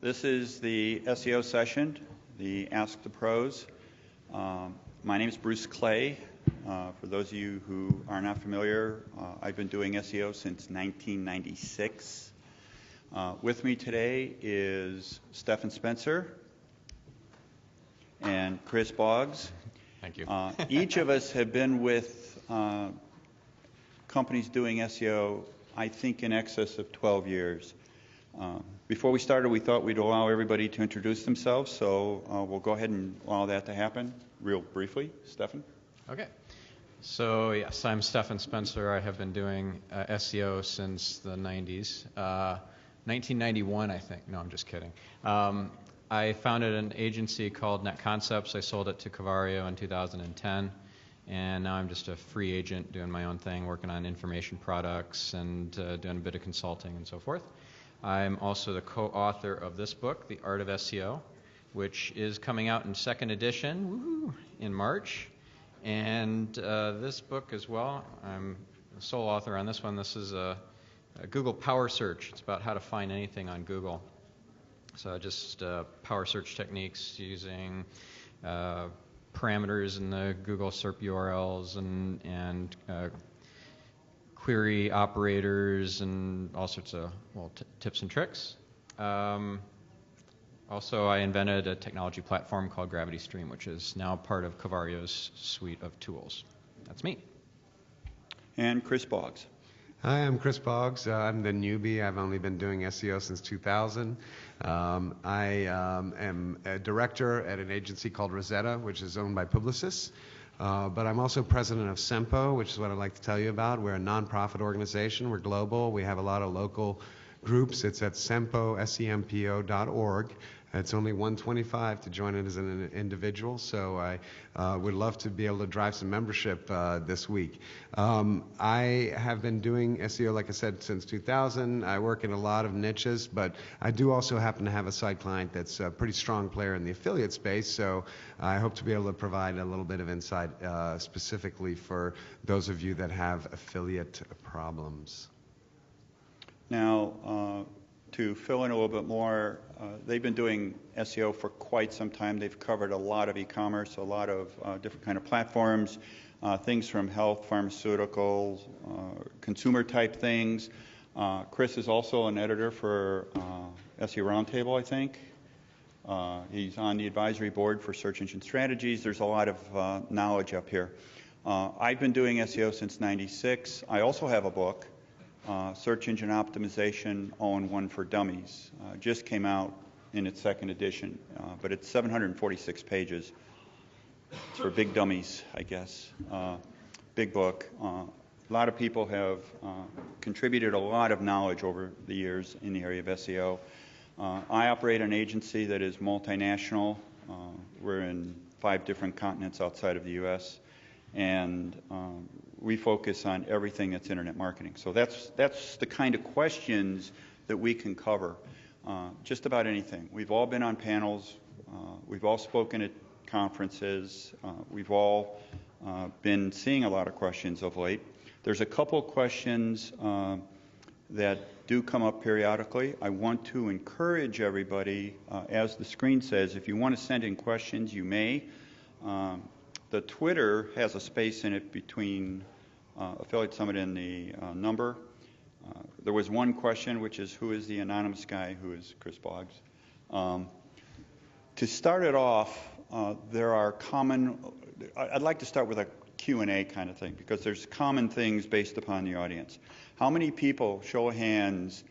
This is the SEO session, the Ask the Pros. My name is Bruce Clay. For those of you who are not familiar, I've been doing SEO since 1996. With me today is Stephan Spencer and Chris Boggs. Thank you. Each of us have been with companies doing SEO, I think, in excess of 12 years. Before we started, we thought we'd allow everybody to introduce themselves, so we'll go ahead and allow that to happen real briefly. Stephan? Okay. So, yes, I'm Stephan Spencer. I have been doing SEO since the 90s. 1991, I think. No, I'm just kidding. I founded an agency called Net Concepts. I sold it to Cavario in 2010, and now I'm just a free agent doing my own thing, working on information products and doing a bit of consulting and so forth. I'm also the co-author of this book, The Art of SEO, which is coming out in second edition in March. And this book as well, I'm the sole author on this one. This is a Google Power Search. It's about how to find anything on Google. So just power search techniques using parameters in the Google SERP URLs and query operators and all sorts of tips and tricks. Also, I invented a technology platform called Gravity Stream, which is now part of Cavario's suite of tools. That's me. And Chris Boggs. Hi, I'm Chris Boggs. I'm the newbie. I've only been doing SEO since 2000. I am a director at an agency called Rosetta, which is owned by Publicis. But I'm also president of SEMPO, which is what I'd like to tell you about. We're a nonprofit organization. We're global. We have a lot of local groups. It's at sempo.org. It's only $125 to join it as an individual, so I would love to be able to drive some membership this week. I have been doing SEO, like I said, since 2000. I work in a lot of niches, but I do also happen to have a side client that's a pretty strong player in the affiliate space, so I hope to be able to provide a little bit of insight specifically for those of you that have affiliate problems. Now, to fill in a little bit more, they've been doing SEO for quite some time. They've covered a lot of e-commerce, a lot of different kind of platforms, things from health, pharmaceuticals, consumer type things. Chris is also an editor for SEO Roundtable, I think. He's on the advisory board for Search Engine Strategies. There's a lot of knowledge up here. I've been doing SEO since '96. I also have a book. Search Engine Optimization All-in-One for Dummies. Just came out in its second edition, but it's 746 pages. It's for big dummies, I guess. Big book. A lot of people have contributed a lot of knowledge over the years in the area of SEO. I operate an agency that is multinational. We're in 5 different continents outside of the U.S., and we focus on everything that's internet marketing. So that's the kind of questions that we can cover, just about anything. We've all been on panels. We've all spoken at conferences. We've all been seeing a lot of questions of late. There's a couple questions that do come up periodically. I want to encourage everybody, as the screen says, if you want to send in questions, you may. The Twitter has a space in it between Affiliate Summit and the number. There was one question, which is, who is the anonymous guy who is Chris Boggs? To start it off, there are common, I'd like to start with a Q&A kind of thing, because there's common things based upon the audience. How many people, show of hands,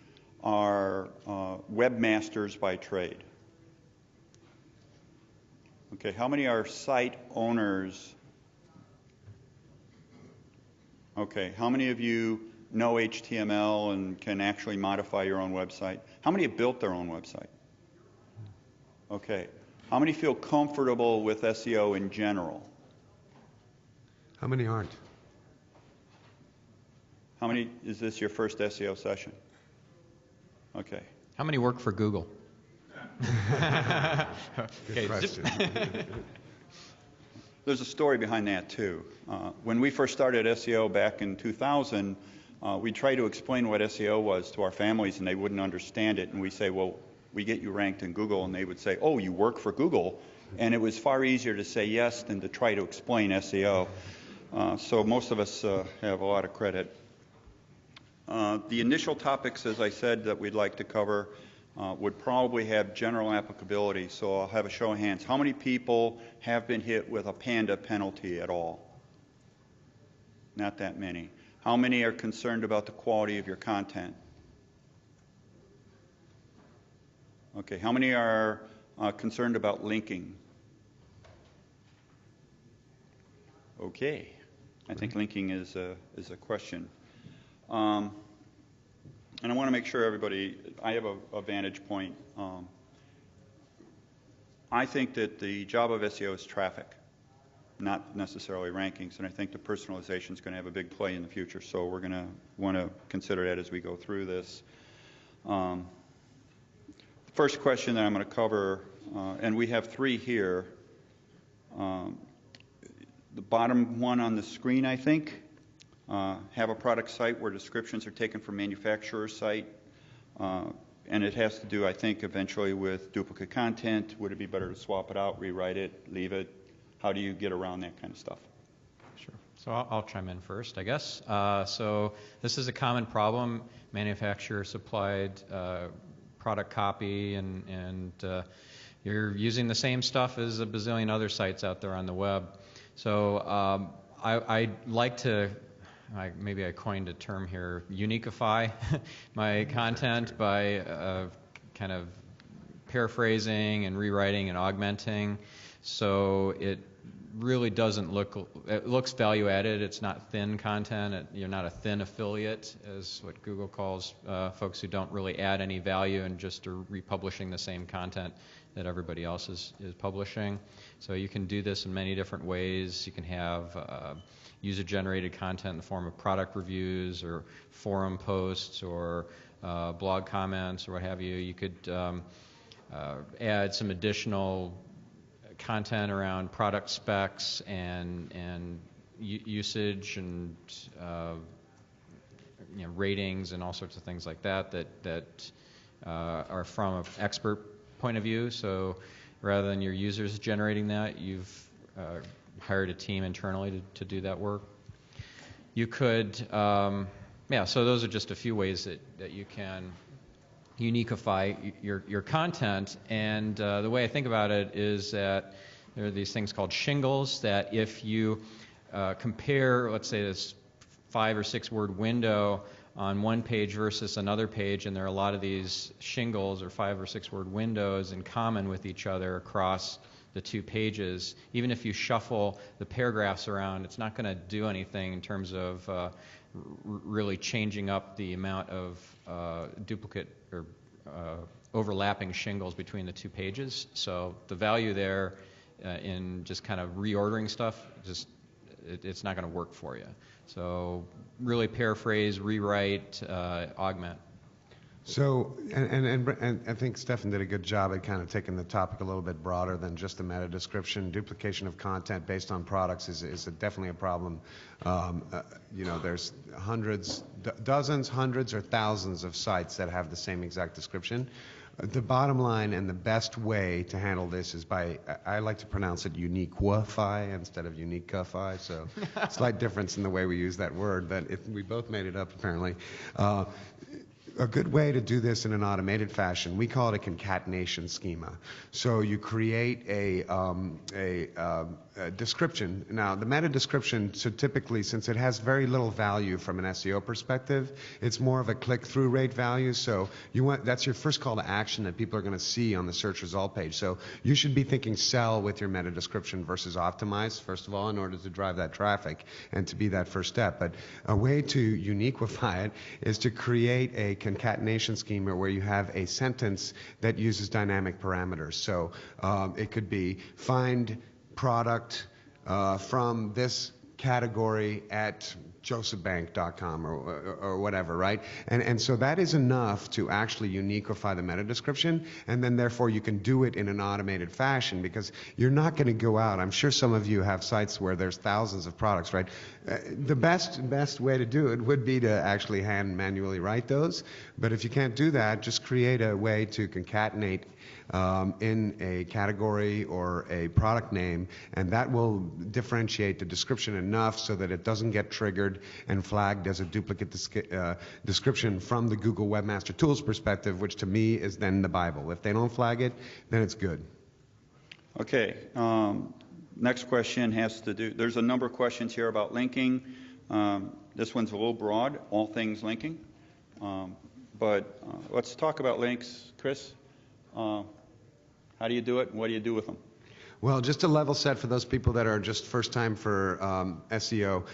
are webmasters by trade? Okay, how many are site owners? Okay, how many of you know HTML and can actually modify your own website? How many have built their own website? Okay, how many feel comfortable with SEO in general? How many aren't? How many, is this your first SEO session? Okay. How many work for Google? Good question. There's a story behind that too. When we first started SEO back in 2000, we tried to explain what SEO was to our families and they wouldn't understand it, and we say, well, we get you ranked in Google, and they would say, oh, you work for Google. And it was far easier to say yes than to try to explain SEO. So most of us have a lot of credit. The initial topics, as I said, that we'd like to cover would probably have general applicability. So I'll have a show of hands. How many people have been hit with a Panda penalty at all? Not that many. How many are concerned about the quality of your content? Okay, how many are concerned about linking? Okay, I think linking is a question. And I want to make sure everybody, I have a vantage point. I think that the job of SEO is traffic, not necessarily rankings, and I think the personalization is going to have a big play in the future, so we're going to want to consider that as we go through this. The first question that I'm going to cover, and we have three here. The bottom one on the screen, I think, have a product site where descriptions are taken from manufacturer's site, and it has to do, I think, eventually with duplicate content. Would it be better to swap it out, rewrite it, leave it? How do you get around that kind of stuff? Sure. So I'll chime in first, I guess. So this is a common problem. Manufacturer supplied product copy, and you're using the same stuff as a bazillion other sites out there on the web. So I like to, maybe I coined a term here, uniquify my content by kind of paraphrasing and rewriting and augmenting. So it really doesn't look, it looks value added. It's not thin content. You're not a thin affiliate, as what Google calls folks who don't really add any value and just are republishing the same content that everybody else is publishing. So you can do this in many different ways. You can have user-generated content in the form of product reviews or forum posts or blog comments or what have you. You could add some additional content around product specs and usage and ratings and all sorts of things like that are from an expert point of view. So rather than your users generating that, you've hired a team internally to do that work. You could, so those are just a few ways that you can uniquify your content. And the way I think about it is that there are these things called shingles that if you compare, let's say, this 5 or 6 word window on one page versus another page, and there are a lot of these shingles or 5 or 6 word windows in common with each other across the 2 pages, even if you shuffle the paragraphs around, it's not going to do anything in terms of really changing up the amount of duplicate or overlapping shingles between the 2 pages. So the value there in just kind of reordering stuff, it's not going to work for you. So really paraphrase, rewrite, augment. So, and I think Stephan did a good job at kind of taking the topic a little bit broader than just the meta description. Duplication of content based on products is definitely a problem. There's dozens, hundreds, or thousands of sites that have the same exact description. The bottom line and the best way to handle this is by, I like to pronounce it uniquify instead of uniquify, so slight difference in the way we use that word, but we both made it up apparently. A good way to do this in an automated fashion, we call it a concatenation schema. So you create a description. Now, the meta description, so typically, since it has very little value from an SEO perspective, it's more of a click-through rate value. So that's your first call to action that people are going to see on the search result page. So you should be thinking sell with your meta description versus optimize, first of all, in order to drive that traffic and to be that first step. But a way to uniquify it is to create a concatenation schema where you have a sentence that uses dynamic parameters. So it could be find product from this category at josephbank.com or whatever, right? And so that is enough to actually uniquify the meta description, and then therefore you can do it in an automated fashion, because you're not going to go out. I'm sure some of you have sites where there's thousands of products, right? The best way to do it would be to actually manually write those, but if you can't do that, just create a way to concatenate in a category or a product name, and that will differentiate the description enough so that it doesn't get triggered and flagged as a duplicate description from the Google Webmaster Tools perspective, which to me is then the Bible. If they don't flag it, then it's good. Okay. Next question has to do, there's a number of questions here about linking. This one's a little broad, all things linking. But let's talk about links. Chris, how do you do it, and what do you do with them? Well, just to level set for those people that are just first time for SEO,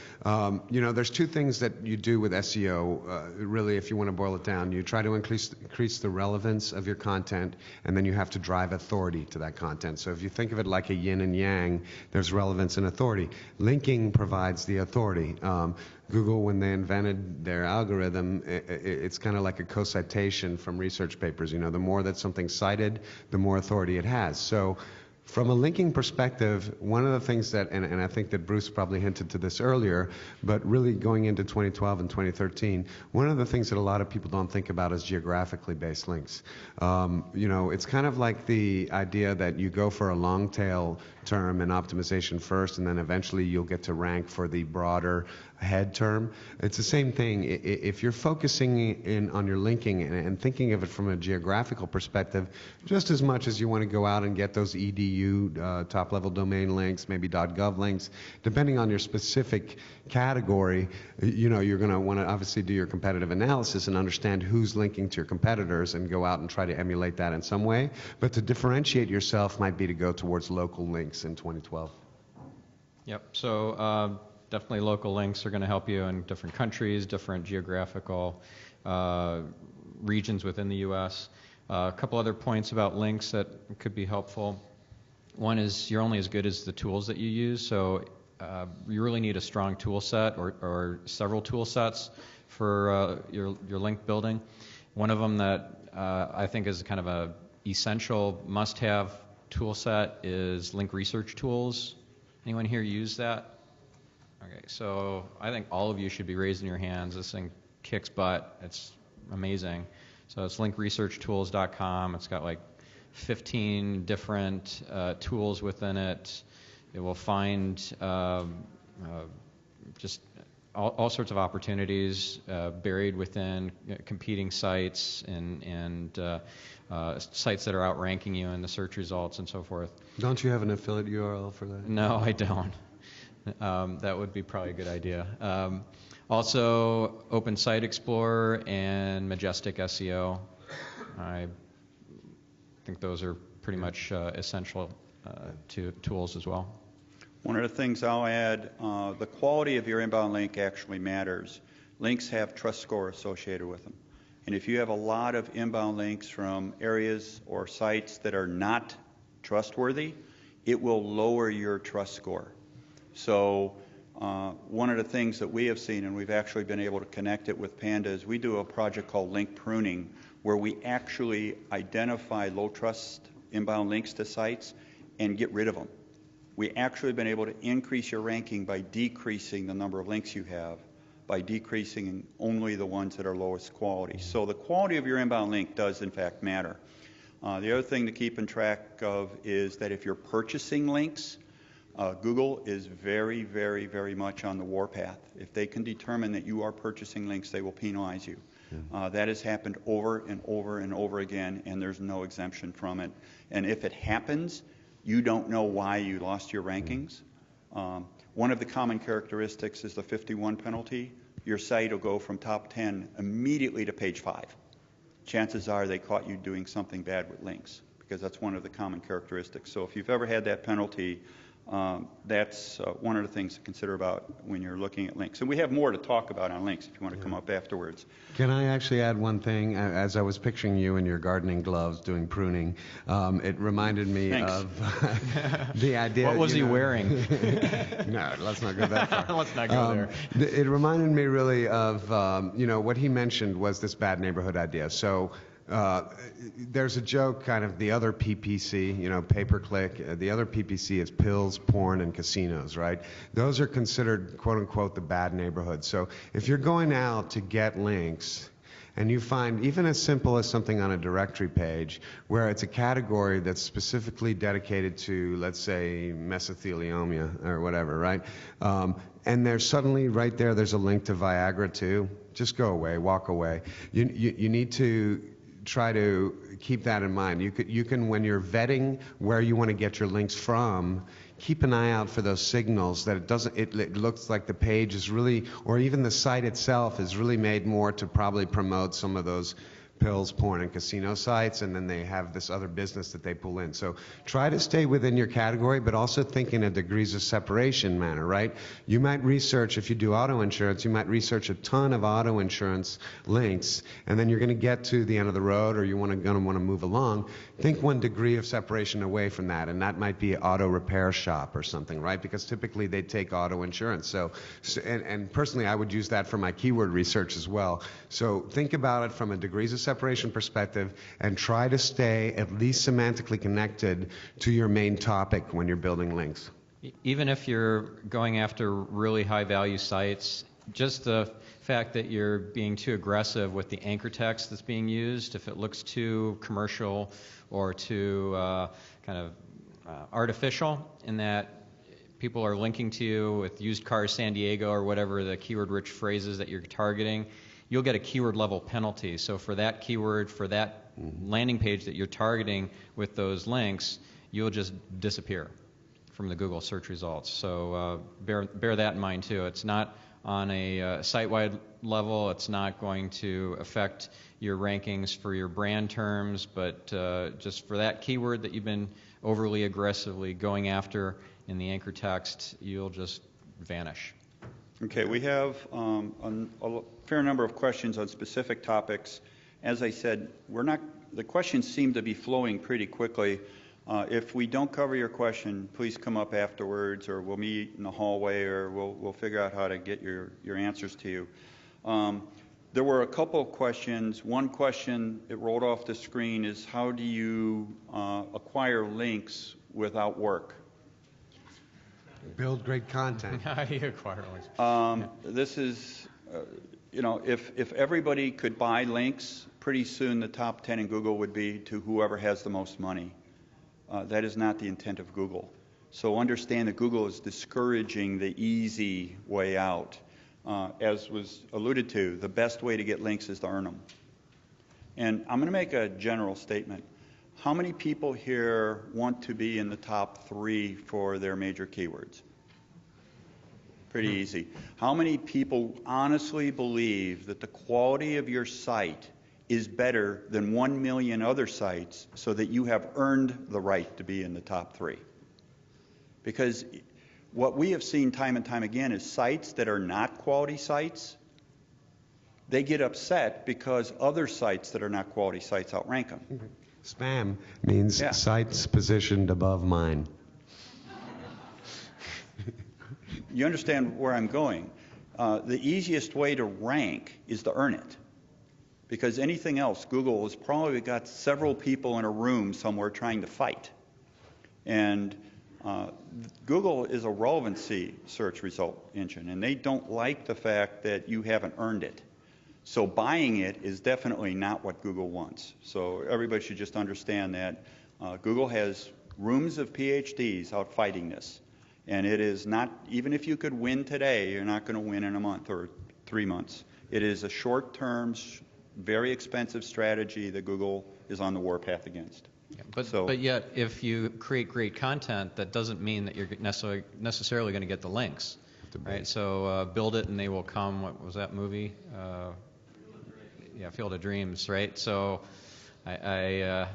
there's two things that you do with SEO, really, if you want to boil it down. You try to increase the relevance of your content, and then you have to drive authority to that content. So if you think of it like a yin and yang, there's relevance and authority. Linking provides the authority. Google, when they invented their algorithm, it's kind of like a co-citation from research papers. The more that something's cited, the more authority it has. So from a linking perspective, one of the things that, and I think that Bruce probably hinted to this earlier, but really going into 2012 and 2013, one of the things that a lot of people don't think about is geographically based links. It's kind of like the idea that you go for a long tail term and optimization first, and then eventually you'll get to rank for the broader head term. It's the same thing. If you're focusing in on your linking and thinking of it from a geographical perspective, just as much as you want to go out and get those edu top-level domain links, maybe .gov links, depending on your specific category, you're going to want to obviously do your competitive analysis and understand who's linking to your competitors and go out and try to emulate that in some way. But to differentiate yourself might be to go towards local links in 2012. Yep. So definitely local links are going to help you in different countries, different geographical regions within the U.S. A couple other points about links that could be helpful. One is you're only as good as the tools that you use, so you really need a strong tool set or several tool sets for your link building. One of them that I think is kind of a essential must-have tool set is link research tools. Anyone here use that? Okay, so I think all of you should be raising your hands. This thing kicks butt. It's amazing. So it's linkresearchtools.com. It's got like 15 different tools within it. It will find just all sorts of opportunities buried within competing sites and sites that are outranking you in the search results and so forth. Don't you have an affiliate URL for that? No, I don't. That would be probably a good idea. Also, Open Site Explorer and Majestic SEO. I think those are pretty much essential to tools as well. One of the things I'll add, the quality of your inbound link actually matters. Links have trust score associated with them. And if you have a lot of inbound links from areas or sites that are not trustworthy, it will lower your trust score. So one of the things that we have seen, and we've actually been able to connect it with Panda, is we do a project called link pruning, where we actually identify low trust inbound links to sites and get rid of them. We actually have been able to increase your ranking by decreasing the number of links you have, by decreasing only the ones that are lowest quality. So the quality of your inbound link does in fact matter. The other thing to keep in track of is that if you're purchasing links, Google is very, very, very much on the warpath. If they can determine that you are purchasing links, they will penalize you. That has happened over and over and over again, and there's no exemption from it. And if it happens, you don't know why you lost your rankings. One of the common characteristics is the 51 penalty. Your site will go from top 10 immediately to page 5. Chances are they caught you doing something bad with links, because that's one of the common characteristics. So if you've ever had that penalty, That's one of the things to consider about when you're looking at links. And we have more to talk about on links if you want to come up afterwards. Can I actually add one thing? As I was picturing you in your gardening gloves doing pruning, it reminded me Thanks. of the idea. What was he wearing? No, let's not go that far. Let's not go there. It reminded me really of, what he mentioned was this bad neighborhood idea. So there's a joke, kind of the other PPC, pay-per-click. The other PPC is pills, porn, and casinos, right? Those are considered, quote unquote, the bad neighborhood. So if you're going out to get links, and you find even as simple as something on a directory page where it's a category that's specifically dedicated to, let's say, mesothelioma or whatever, right? And there's suddenly right there's a link to Viagra too. Just go away, walk away. You need to try to keep that in mind. You can, when you're vetting where you want to get your links from, keep an eye out for those signals that it looks like the page is really, or even the site itself is really made more to probably promote some of those pills, porn, and casino sites, and then they have this other business that they pull in. So try to stay within your category, but also think in a degrees of separation manner, right? You might research, if you do auto insurance, you might research a ton of auto insurance links, and then you're going to get to the end of the road, or you're going to want to move along. Think one degree of separation away from that, and that might be auto repair shop or something, right? Because typically they take auto insurance. So and personally, I would use that for my keyword research as well. So think about it from a degrees of separation perspective and try to stay at least semantically connected to your main topic when you're building links. Even if you're going after really high value sites, just the fact that you're being too aggressive with the anchor text that's being used, if it looks too commercial or too artificial in that people are linking to you with used cars San Diego or whatever the keyword rich phrases that you're targeting, you'll get a keyword level penalty. So for that keyword, for that landing page that you're targeting with those links, you'll just disappear from the Google search results. So bear that in mind too. It's not on a site-wide level. It's not going to affect your rankings for your brand terms, but just for that keyword that you've been overly aggressively going after in the anchor text, you'll just vanish. Okay, we have a fair number of questions on specific topics. As I said, the questions seem to be flowing pretty quickly. If we don't cover your question, please come up afterwards, or we'll meet in the hallway, or we'll figure out how to get your answers to you. There were a couple of questions. One question that rolled off the screen is, how do you acquire links without work? Build great content. How do you acquire links? This is, if everybody could buy links, pretty soon the top 10 in Google would be to whoever has the most money. That is not the intent of Google. So understand that Google is discouraging the easy way out. As was alluded to, the best way to get links is to earn them. And I'm going to make a general statement. How many people here want to be in the top 3 for their major keywords? Pretty easy. How many people honestly believe that the quality of your site is better than 1 million other sites so that you have earned the right to be in the top 3? Because what we have seen time and time again is sites that are not quality sites, they get upset because other sites that are not quality sites outrank them. Mm-hmm. Spam means sites positioned above mine. You understand where I'm going. The easiest way to rank is to earn it. Because anything else, Google has probably got several people in a room somewhere trying to fight. And Google is a relevancy search result engine, and they don't like the fact that you haven't earned it. So buying it is definitely not what Google wants. So everybody should just understand that Google has rooms of PhDs out fighting this. And it is not, even if you could win today, you're not going to win in a month or 3 months. It is a short-term, very expensive strategy that Google is on the warpath against. Yeah, but yet, if you create great content, that doesn't mean that you're necessarily going to get the links, right? So build it and they will come. What was that movie? Field of Dreams, right? So I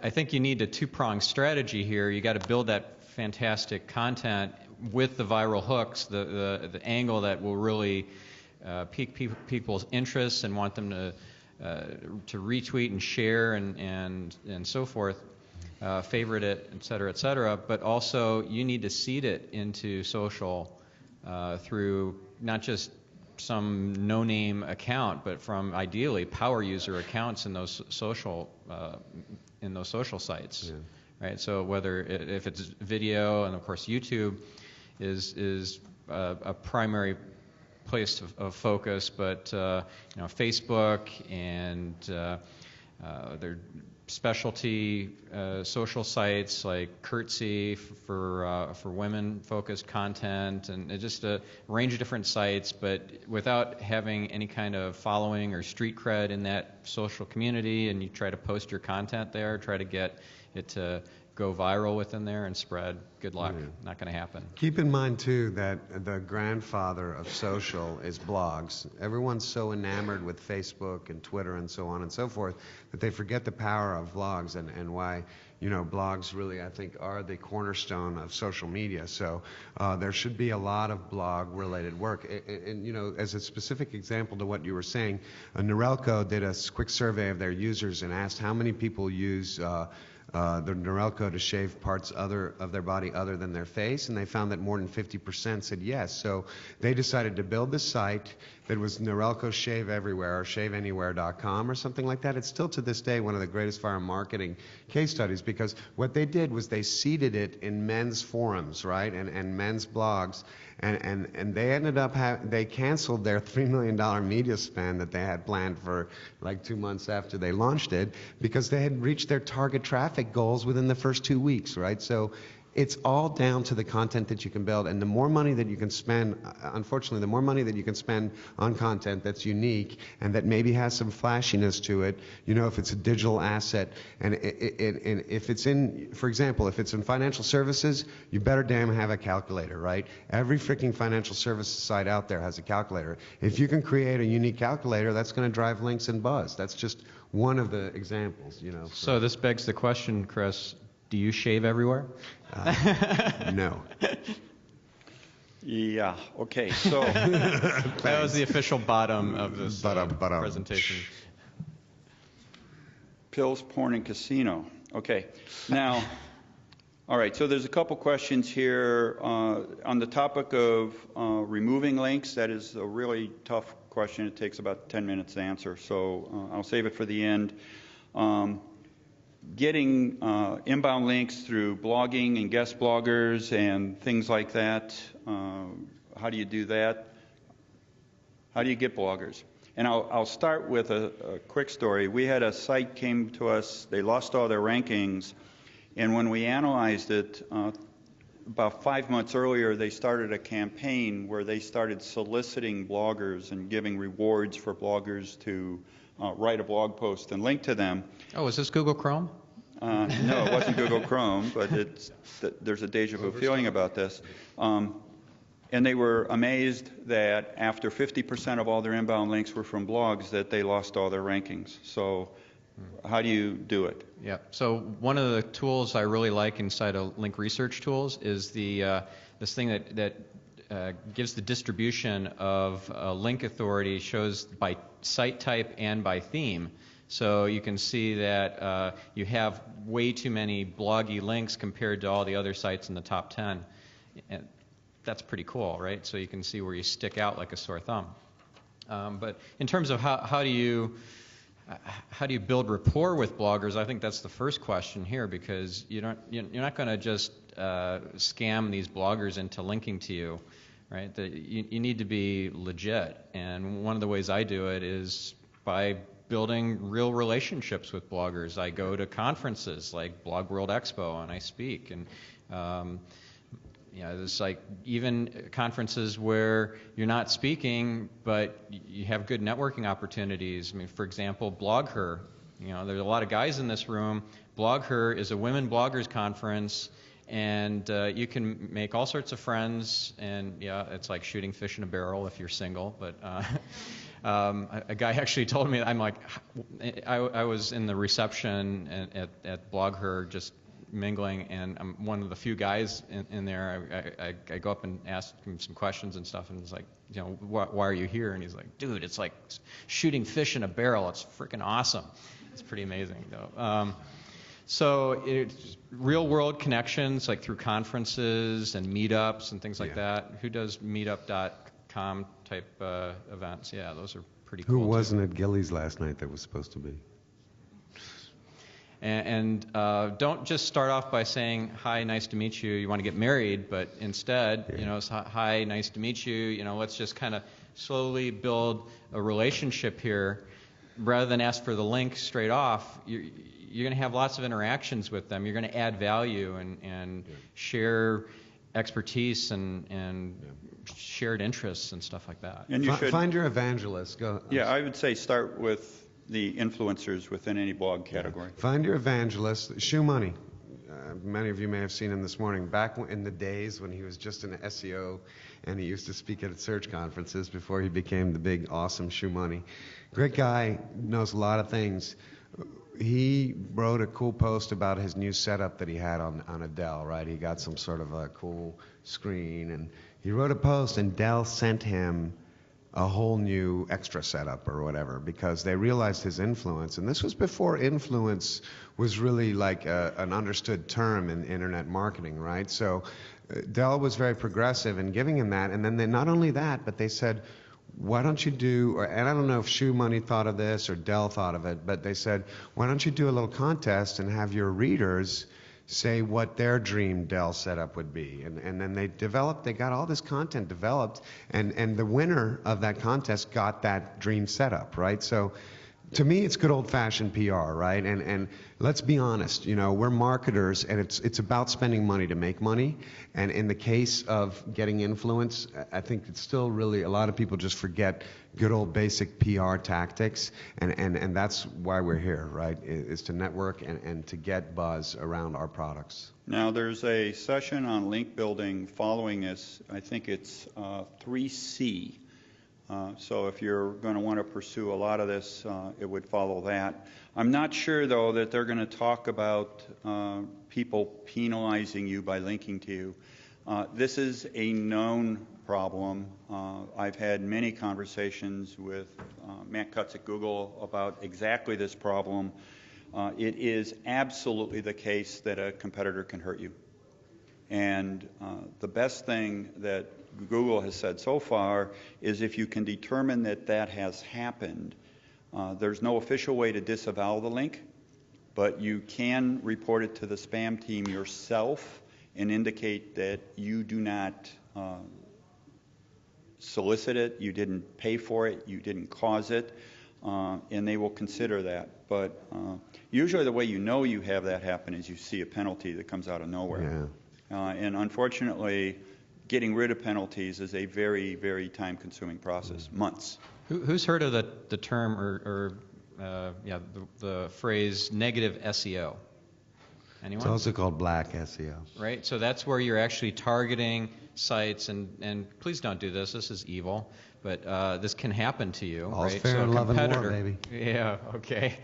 think you need a 2-pronged strategy here. You got to build that fantastic content with the viral hooks, the angle that will really pique people's interests and want them to retweet and share and so forth, favorite it, et cetera. But also you need to seed it into social through not just some no-name account, but from ideally power user accounts in those social sites, right? So whether if it's video, and of course YouTube is a primary place of focus, but Facebook and their specialty social sites like Curtsy for women-focused content, and just a range of different sites, but without having any kind of following or street cred in that social community, and you try to post your content there, try to get it to go viral within there and spread. Good luck. Not going to happen. Keep in mind, too, that the grandfather of social is blogs. Everyone's so enamored with Facebook and Twitter and so on and so forth that they forget the power of blogs and why, blogs really, I think, are the cornerstone of social media. So there should be a lot of blog-related work. And, as a specific example to what you were saying, Norelco did a quick survey of their users and asked how many people use the Norelco to shave parts of their body other than their face, and they found that more than 50% said yes. So they decided to build this site that was Norelco Shave Everywhere or ShaveAnywhere.com or something like that. It's still to this day one of the greatest viral marketing case studies, because what they did was they seeded it in men's forums, right, and men's blogs, and they ended up they canceled their $3 million media spend that they had planned for like 2 months after they launched it, because they had reached their target traffic goals within the first 2 weeks, right? So it's all down to the content that you can build, and the more money that you can spend, unfortunately, the more money that you can spend on content that's unique and that maybe has some flashiness to it, if it's a digital asset, and if it's in, for example, if it's in financial services, you better damn have a calculator, right? Every freaking financial services site out there has a calculator. If you can create a unique calculator, that's going to drive links and buzz. That's just one of the examples, So this begs the question, Chris, do you shave everywhere? No. Yeah, okay, so that was the official bottom of this presentation. Pills, porn, and casino. Okay, now, all right, so there's a couple questions here on the topic of removing links. That is a really tough question. It takes about 10 minutes to answer, so I'll save it for the end. Getting inbound links through blogging and guest bloggers and things like that. How do you do that? How do you get bloggers? And I'll start with a quick story. We had a site came to us, they lost all their rankings, and when we analyzed it, about 5 months earlier, they started a campaign where they started soliciting bloggers and giving rewards for bloggers to write a blog post and link to them. Oh, is this Google Chrome? No, it wasn't Google Chrome, but there's a deja vu feeling about this. And they were amazed that after 50% of all their inbound links were from blogs, that they lost all their rankings. So how do you do it? Yeah. So one of the tools I really like inside of Link Research Tools is this thing that gives the distribution of link authority, shows by site type and by theme. So you can see that you have way too many bloggy links compared to all the other sites in the top 10. And that's pretty cool, right? So you can see where you stick out like a sore thumb. But in terms of how do you build rapport with bloggers, I think that's the first question here, because you're not going to just scam these bloggers into linking to you, right? You need to be legit, and one of the ways I do it is by building real relationships with bloggers. I go to conferences like Blog World Expo and I speak, and there's like even conferences where you're not speaking, but you have good networking opportunities. I mean, for example, BlogHer. There's a lot of guys in this room. BlogHer is a women bloggers conference, and you can make all sorts of friends. And it's like shooting fish in a barrel if you're single. But a guy actually told me, I was in the reception at BlogHer just mingling, and I'm one of the few guys in there. I go up and ask him some questions and stuff, and it's like, you know, why are you here? And he's like, dude, it's like shooting fish in a barrel. It's freaking awesome. It's pretty amazing, though. So it's real-world connections, like through conferences and meetups and things like that. Who does meetup.com type events? Yeah, those are pretty cool. Who wasn't at Gillies last night that was supposed to be? And don't just start off by saying, hi, nice to meet you, you want to get married, but instead, you know, it's hi, nice to meet you, you know, let's just kind of slowly build a relationship here. Rather than ask for the link straight off, you're going to have lots of interactions with them. You're going to add value and share expertise and shared interests and stuff like that. And you should find your evangelist. Go. Yeah, I would say start with the influencers within any blog category. Find your evangelist. Shoe Money. Many of you may have seen him this morning. Back in the days when he was just an SEO and he used to speak at search conferences before he became the big, awesome Shoe Money. Great guy, knows a lot of things. He wrote a cool post about his new setup that he had on a Dell, right? He got some sort of a cool screen, and he wrote a post, and Dell sent him a whole new extra setup or whatever because they realized his influence. And this was before influence was really like an understood term in internet marketing, right? So Dell was very progressive in giving him that. And then they, not only that, but they said, why don't you do, and I don't know if Shoe Money thought of this or Dell thought of it, but they said, why don't you do a little contest and have your readers say what their dream Dell setup would be. And then they got all this content developed, and the winner of that contest got that dream setup, right? So to me, it's good old-fashioned PR, right? And let's be honest, you know, we're marketers, and it's about spending money to make money. And in the case of getting influence, I think it's still really, a lot of people just forget good old basic PR tactics, and that's why we're here, right? Is to network and to get buzz around our products. Now, there's a session on link building following this. I think it's 3C. So if you're going to want to pursue a lot of this, it would follow that. I'm not sure, though, that they're going to talk about people penalizing you by linking to you. This is a known problem. I've had many conversations with Matt Cutts at Google about exactly this problem. It is absolutely the case that a competitor can hurt you. And the best thing that Google has said so far is if you can determine that that has happened, there's no official way to disavow the link, but you can report it to the spam team yourself and indicate that you do not solicit it, you didn't pay for it, you didn't cause it, and they will consider that. But usually the way you know you have that happen is you see a penalty that comes out of nowhere. Yeah. And unfortunately, getting rid of penalties is a very, very time-consuming process, months. Who's heard of the term the phrase negative SEO? Anyone? It's also called black SEO. Right, so that's where you're actually targeting sites, and please don't do this. This is evil, but this can happen to you. All's right? fair so in a love and war, competitor, baby. Yeah, okay.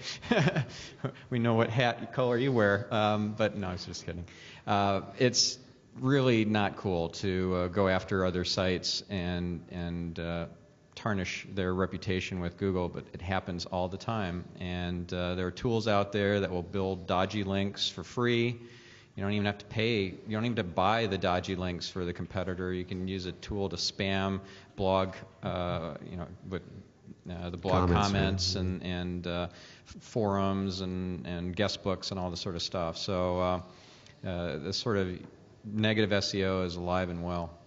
We know what color you wear, but no, I was just kidding. It's really not cool to go after other sites and tarnish their reputation with Google, but it happens all the time. And there are tools out there that will build dodgy links for free. You don't even have to pay. You don't even have to buy the dodgy links for the competitor. You can use a tool to spam blog, with the blog comments and forums and guest books and all this sort of stuff. So this sort of negative SEO is alive and well.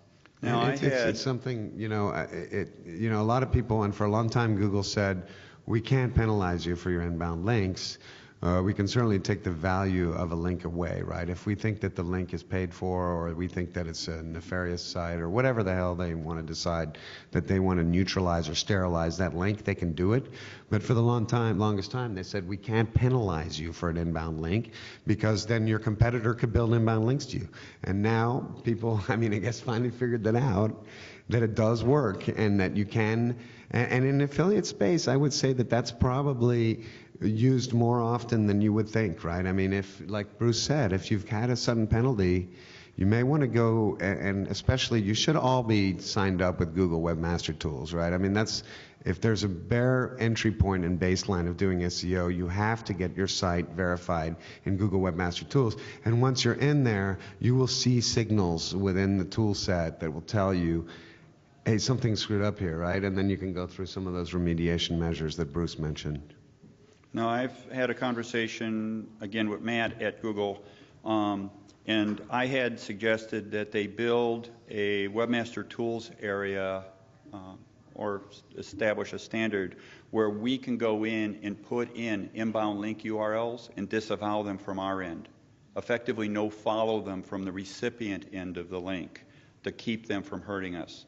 Now, it's something, a lot of people, and for a long time Google said, we can't penalize you for your inbound links. We can certainly take the value of a link away, right? If we think that the link is paid for, or we think that it's a nefarious site, or whatever the hell they want to decide that they want to neutralize or sterilize that link, they can do it. But for the longest time, they said we can't penalize you for an inbound link because then your competitor could build inbound links to you. And now people, I guess finally figured that out, that it does work and that you can. And in affiliate space, I would say that that's probably used more often than you would think, right? I mean, if, like Bruce said, if you've had a sudden penalty, you may want to go, and especially you should all be signed up with Google Webmaster Tools, right? I mean, that's, if there's a bare entry point and baseline of doing SEO, you have to get your site verified in Google Webmaster Tools. And once you're in there, you will see signals within the tool set that will tell you, hey, something's screwed up here, right? And then you can go through some of those remediation measures that Bruce mentioned. No, I've had a conversation, again, with Matt at Google, and I had suggested that they build a Webmaster Tools area or establish a standard where we can go in and put in inbound link URLs and disavow them from our end. Effectively no-follow them from the recipient end of the link to keep them from hurting us.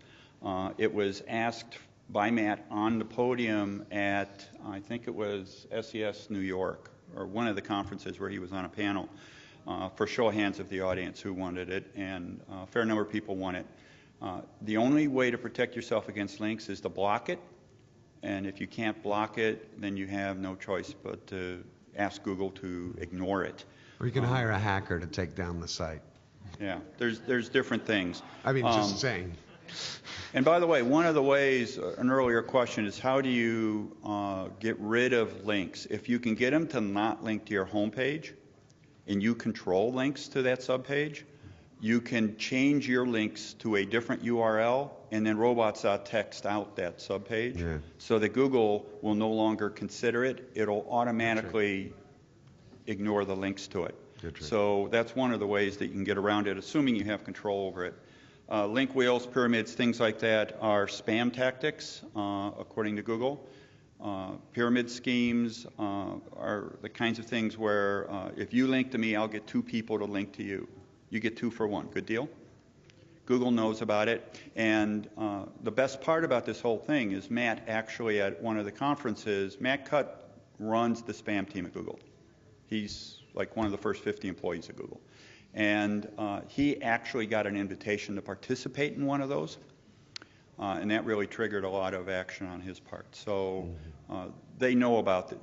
It was asked by Matt on the podium at, I think it was SES New York, or one of the conferences where he was on a panel, for show of hands of the audience who wanted it, and a fair number of people want it. The only way to protect yourself against links is to block it, and if you can't block it, then you have no choice but to ask Google to ignore it. Or you can hire a hacker to take down the site. Yeah, there's different things. I mean, just saying. And by the way, one of the ways, an earlier question is how do you get rid of links? If you can get them to not link to your homepage, and you control links to that subpage, you can change your links to a different URL and then robots.txt out that subpage so that Google will no longer consider it. It'll automatically ignore the links to it. So that's one of the ways that you can get around it, assuming you have control over it. Link wheels, pyramids, things like that are spam tactics, according to Google. Pyramid schemes are the kinds of things where if you link to me, I'll get 2 people to link to you. You get 2 for 1. Good deal? Google knows about it. And the best part about this whole thing is Matt actually at one of the conferences, Matt Cutt runs the spam team at Google. He's like one of the first 50 employees at Google. And he actually got an invitation to participate in one of those. And that really triggered a lot of action on his part. So they know about it.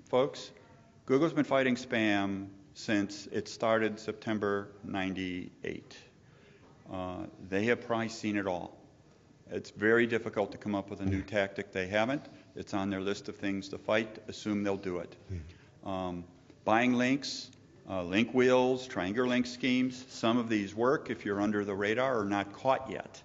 Folks, Google's been fighting spam since it started September 98. They have probably seen it all. It's very difficult to come up with a new tactic. They haven't. It's on their list of things to fight. Assume they'll do it. Buying links, link wheels, triangular link schemes, some of these work if you're under the radar or not caught yet.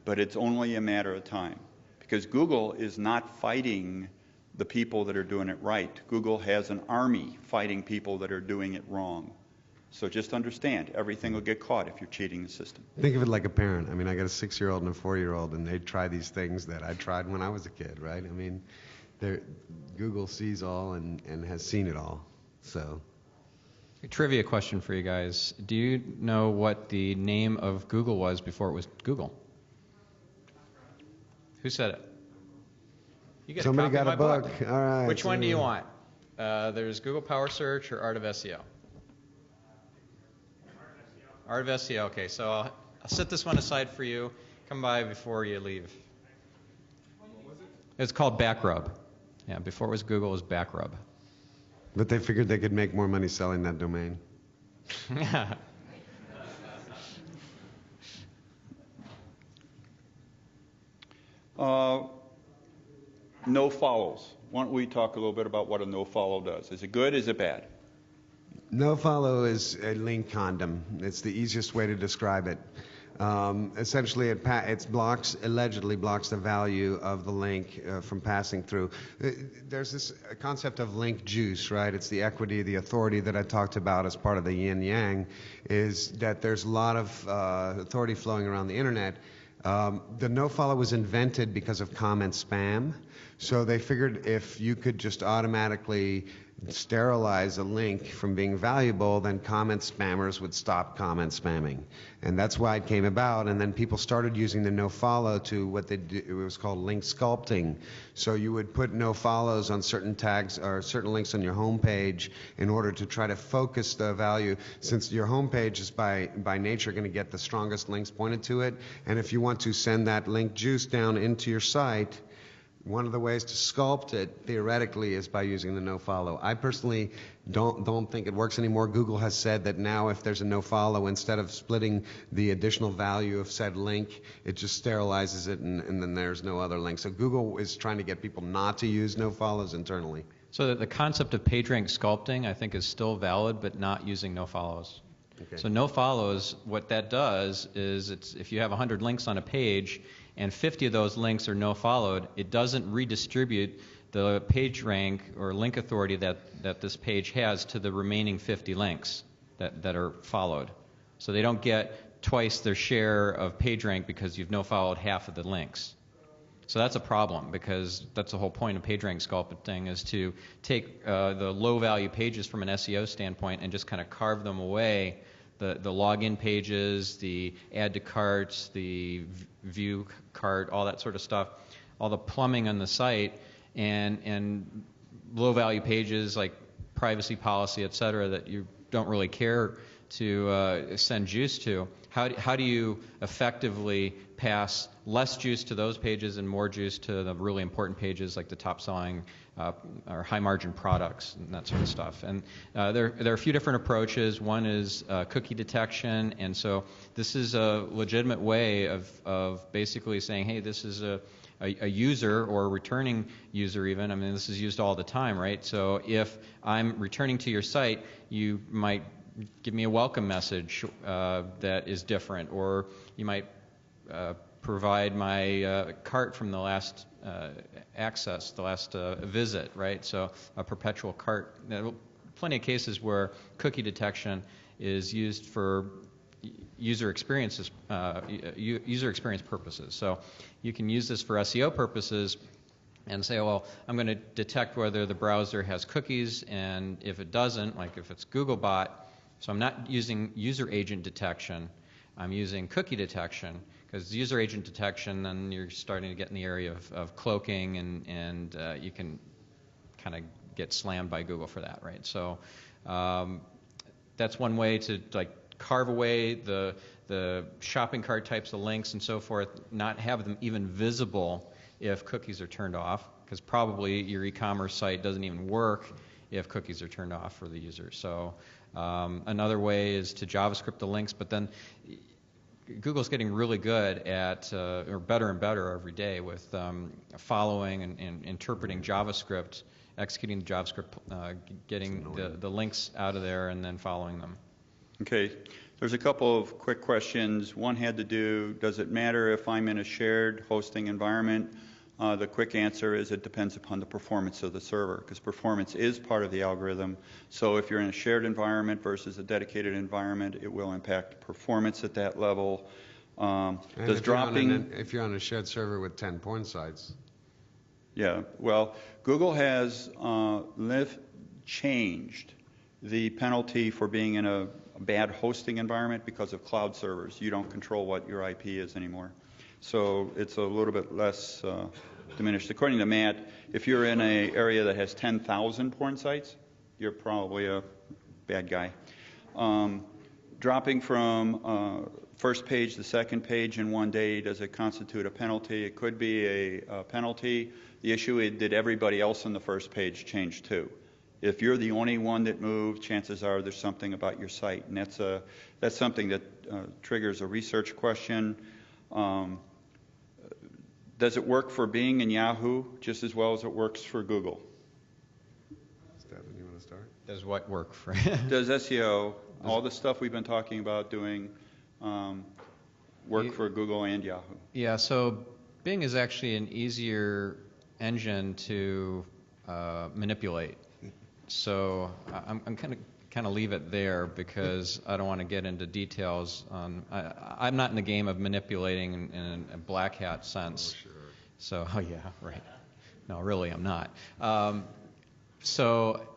But it's only a matter of time because Google is not fighting the people that are doing it right. Google has an army fighting people that are doing it wrong. So just understand, everything will get caught if you're cheating the system. Think of it like a parent. I mean, I got a 6-year-old and a 4-year-old, and they try these things that I tried when I was a kid, right? I mean, Google sees all and has seen it all. So, a trivia question for you guys. Do you know what the name of Google was before it was Google? Who said it? You get somebody a copy got of my a book. book. All right. Which one do you want? There's Google Power Search or Art of SEO? Art of SEO. Okay, so I'll set this one aside for you. Come by before you leave. What was it? It's called Backrub. Yeah, before it was Google, it was Backrub. But they figured they could make more money selling that domain. No follows. Why don't we talk a little bit about what a no follow does? Is it good? Is it bad? No follow is a link condom. It's the easiest way to describe it. Essentially, it allegedly blocks the value of the link from passing through. There's this concept of link juice, right? It's the equity, the authority that I talked about as part of the yin yang, is that there's a lot of authority flowing around the internet. The no-follow was invented because of comment spam. So they figured if you could just automatically sterilize a link from being valuable, then comment spammers would stop comment spamming. And that's why it came about. And then people started using the no-follow to what they did, it was called link sculpting. So you would put no-follows on certain tags or certain links on your home page in order to try to focus the value, since your home page is by nature going to get the strongest links pointed to it. And if you want to send that link juice down into your site, One of the ways to sculpt it, theoretically, is by using the nofollow. I personally don't think it works anymore. Google has said that now if there's a nofollow, instead of splitting the additional value of said link, it just sterilizes it and then there's no other link. So Google is trying to get people not to use nofollows internally. So the concept of PageRank sculpting, I think, is still valid, but not using nofollows. Okay. So nofollows, what that does is, if you have 100 links on a page and 50 of those links are nofollowed, it doesn't redistribute the page rank or link authority that this page has to the remaining 50 links that are followed. So they don't get twice their share of page rank because you've nofollowed half of the links. So that's a problem, because that's the whole point of PageRank sculpting, is to take the low-value pages from an SEO standpoint and just kind of carve them away, the login pages, the add to carts, the view cart, all that sort of stuff, all the plumbing on the site, and low-value pages like privacy policy, et cetera, that you don't really care to send juice to. How do you effectively pass less juice to those pages and more juice to the really important pages like the top-selling or high-margin products and that sort of stuff? And there are a few different approaches. One is cookie detection, and so this is a legitimate way of basically saying, hey, this is a user or a returning user even. I mean, this is used all the time, right? So if I'm returning to your site, you might give me a welcome message that is different, or you might provide my cart from the last access, the last visit, right? So a perpetual cart. Now, plenty of cases where cookie detection is used for user experience purposes. So you can use this for SEO purposes and say, well, I'm going to detect whether the browser has cookies, and if it doesn't, like if it's Googlebot, so I'm not using user agent detection, I'm using cookie detection, because user agent detection, then you're starting to get in the area of cloaking, and you can kind of get slammed by Google for that, right? So that's one way to carve away the shopping cart types of links and so forth, not have them even visible if cookies are turned off, because probably your e-commerce site doesn't even work if cookies are turned off for the user. So another way is to JavaScript the links, but then Google's getting really good at, or better and better every day with following and interpreting JavaScript, executing the JavaScript, getting the links out of there and then following them. Okay, there's a couple of quick questions. One had to do, does it matter if I'm in a shared hosting environment? The quick answer is it depends upon the performance of the server, because performance is part of the algorithm. So if you're in a shared environment versus a dedicated environment, it will impact performance at that level. Does dropping... if you're on a shared server with 10 porn sites. Yeah, well, Google has changed the penalty for being in a bad hosting environment because of cloud servers. You don't control what your IP is anymore. So it's a little bit less diminished. According to Matt, if you're in an area that has 10,000 porn sites, you're probably a bad guy. Dropping from first page to second page in one day, does it constitute a penalty? It could be a penalty. The issue is, did everybody else on the first page change too? If you're the only one that moved, chances are there's something about your site, and that's something that triggers a research question. Does it work for Bing and Yahoo just as well as it works for Google? Stephan, you want to start? Does what work for? Does SEO, all the stuff we've been talking about doing, work for Google and Yahoo? Yeah, so Bing is actually an easier engine to manipulate. So I'm kind of leave it there, because I don't want to get into details on. I'm not in the game of manipulating in a black hat sense. Oh, sure. So, oh yeah, right. No, really, I'm not. So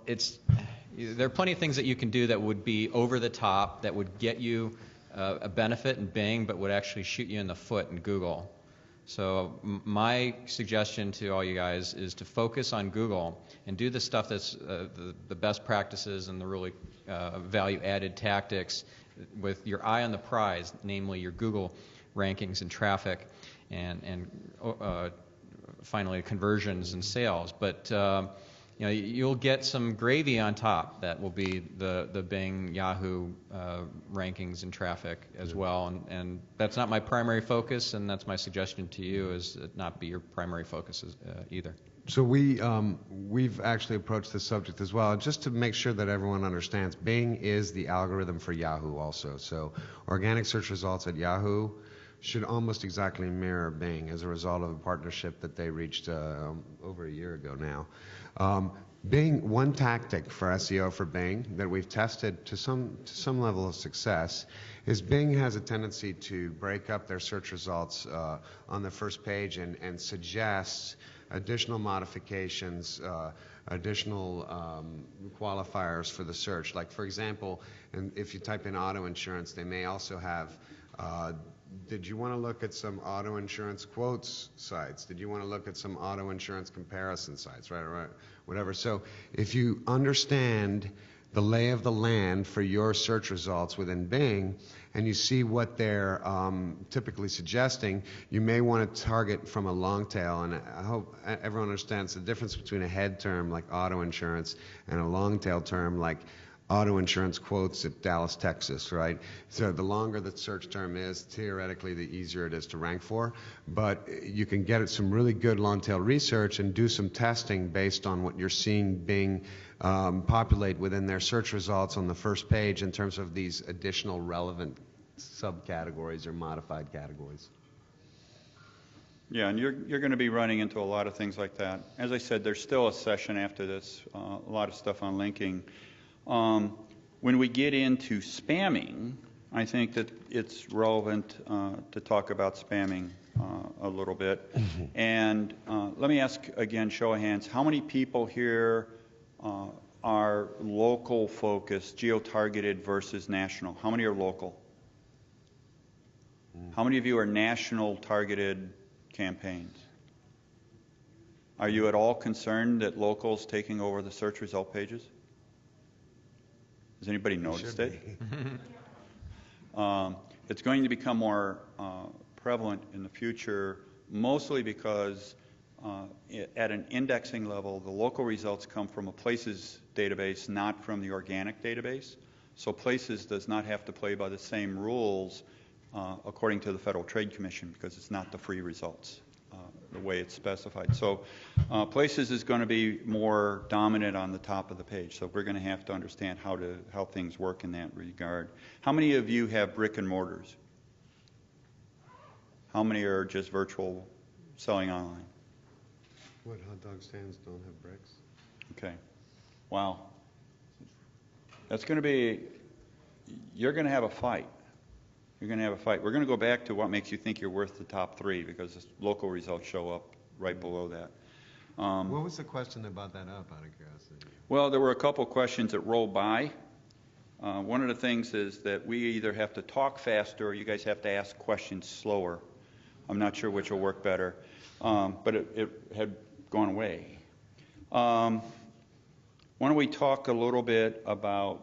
there are plenty of things that you can do that would be over the top, that would get you a benefit in Bing, but would actually shoot you in the foot in Google. So my suggestion to all you guys is to focus on Google and do the stuff that's the best practices and the really value-added tactics with your eye on the prize, namely your Google rankings and traffic, and finally conversions and sales. But you'll get some gravy on top that will be the Bing, Yahoo rankings and traffic as well. And that's not my primary focus, and that's my suggestion to you, is it not be your primary focus either. So we've actually approached this subject as well, just to make sure that everyone understands. Bing is the algorithm for Yahoo also. So organic search results at Yahoo should almost exactly mirror Bing as a result of a partnership that they reached over a year ago now. Bing, one tactic for SEO for Bing that we've tested to some level of success is Bing has a tendency to break up their search results on the first page and suggest additional modifications, additional qualifiers for the search. Like, for example, if you type in auto insurance, they may also have, did you want to look at some auto insurance quotes sites? Did you want to look at some auto insurance comparison sites, right, whatever. So if you understand the lay of the land for your search results within Bing, and you see what they're typically suggesting, you may want to target from a long tail. And I hope everyone understands the difference between a head term like auto insurance and a long tail term like auto insurance quotes at Dallas, Texas, right? So the longer the search term is, theoretically, the easier it is to rank for. But you can get some really good long tail research and do some testing based on what you're seeing Bing populate within their search results on the first page in terms of these additional relevant subcategories or modified categories. Yeah, and you're going to be running into a lot of things like that. As I said, there's still a session after this, a lot of stuff on linking. When we get into spamming, I think that it's relevant to talk about spamming a little bit. Mm-hmm. And let me ask again, show of hands, how many people here are local focused, geo-targeted versus national? How many are local? How many of you are national targeted campaigns? Are you at all concerned that local's taking over the search result pages? Has anybody noticed it? It's going to become more prevalent in the future, mostly because at an indexing level, the local results come from a places database, not from the organic database. So places does not have to play by the same rules according to the Federal Trade Commission, because it's not the free results the way it's specified. So places is going to be more dominant on the top of the page. So we're going to have to understand how things work in that regard. How many of you have brick and mortars? How many are just virtual selling online? What, hot dog stands don't have bricks? Okay. Wow. That's going to be, you're going to have a fight. You're going to have a fight. We're going to go back to what makes you think you're worth the top three, because the local results show up right below that. What was the question that brought that up, out of curiosity? Well, there were a couple questions that rolled by. One of the things is that we either have to talk faster or you guys have to ask questions slower. I'm not sure which will work better, but it had gone away. Why don't we talk a little bit about